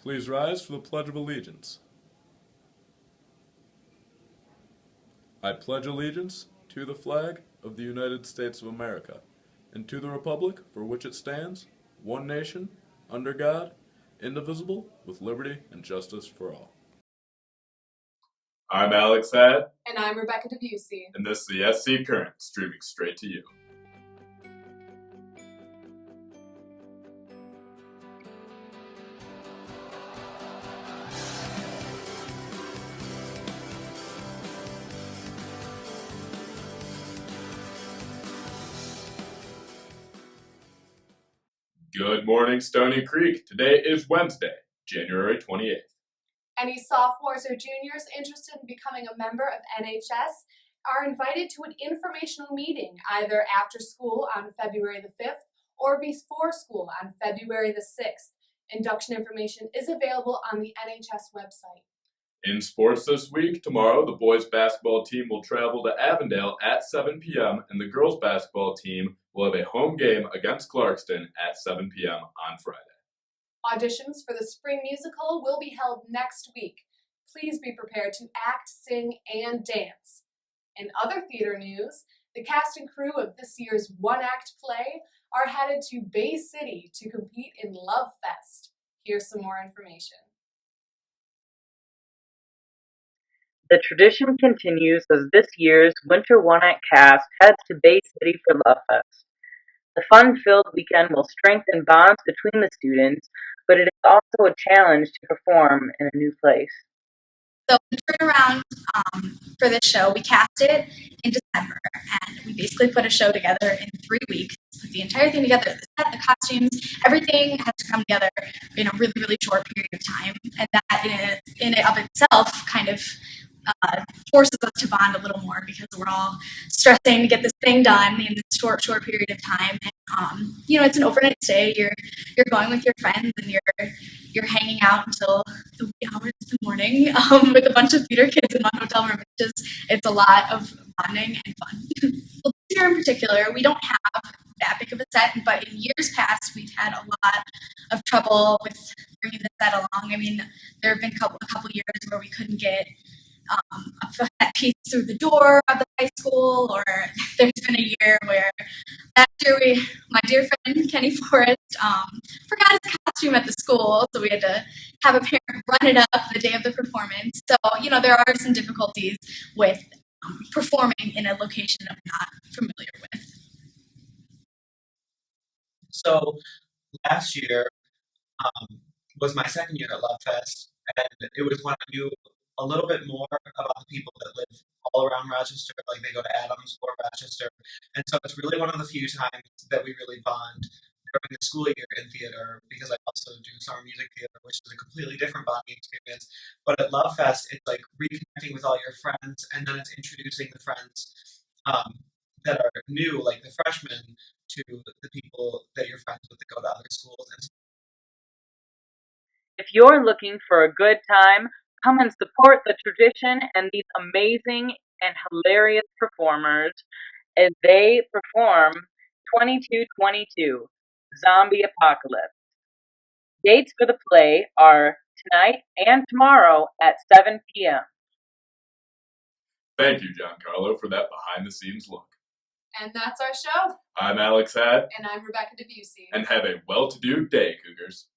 Please rise for the Pledge of Allegiance. I pledge allegiance to the flag of the United States of America and to the republic for which it stands, one nation, under God, indivisible, with liberty and justice for all. I'm Alex Hadd. And I'm Rebecca Debussy. And this is the SC Current, streaming straight to you. Good morning, Stoney Creek. Today is Wednesday, January 28th. Any sophomores or juniors interested in becoming a member of NHS are invited to an informational meeting either after school on February the 5th or before school on February the 6th. Induction information is available on the NHS website. In sports this week, tomorrow the boys basketball team will travel to Avondale at 7 p.m. and the girls basketball team will have a home game against Clarkston at 7 p.m. on Friday. Auditions for the spring musical will be held next week. Please be prepared to act, sing, and dance. In other theater news, the cast and crew of this year's one-act play are headed to Bay City to compete in Love Fest. Here's some more information. The tradition continues as this year's Winter One-Act cast heads to Bay City for Love Fest. The fun-filled weekend will strengthen bonds between the students, but it is also a challenge to perform in a new place. So the turnaround for this show, we cast it in December, and we basically put a show together in 3 weeks. Put the entire thing together, the set, the costumes, everything has to come together in a really, really short period of time, and that in and of itself kind of forces us to bond a little more because we're all stressing to get this thing done in this short period of time. And it's an overnight stay. You're going with your friends and you're hanging out until the wee hours of the morning with a bunch of theater kids in one hotel room. It's a lot of bonding and fun. Well, this year in particular, we don't have that big of a set, but in years past, we've had a lot of trouble with bringing the set along. I mean, there have been a couple years where we couldn't get a set piece through the door of the high school, or there's been a year where last year my dear friend Kenny Forrest forgot his costume at the school, so we had to have a parent run it up the day of the performance. So, there are some difficulties with performing in a location I'm not familiar with. So last year was my second year at Love Fest, and it was when I knew a little bit more about the people that live all around Rochester, like they go to Adams or Rochester. And so it's really one of the few times that we really bond during the school year in theater, because I also do summer music theater, which is a completely different bonding experience. But at Love Fest, it's like reconnecting with all your friends, and then it's introducing the friends that are new, like the freshmen, to the people that you're friends with that go to other schools. And if you're looking for a good time, come and support the tradition and these amazing and hilarious performers as they perform 2222, Zombie Apocalypse. Dates for the play are tonight and tomorrow at 7 p.m. Thank you, Giancarlo, for that behind-the-scenes look. And that's our show. I'm Alex Hadd. And I'm Rebecca Debussy. And have a well-to-do day, Cougars.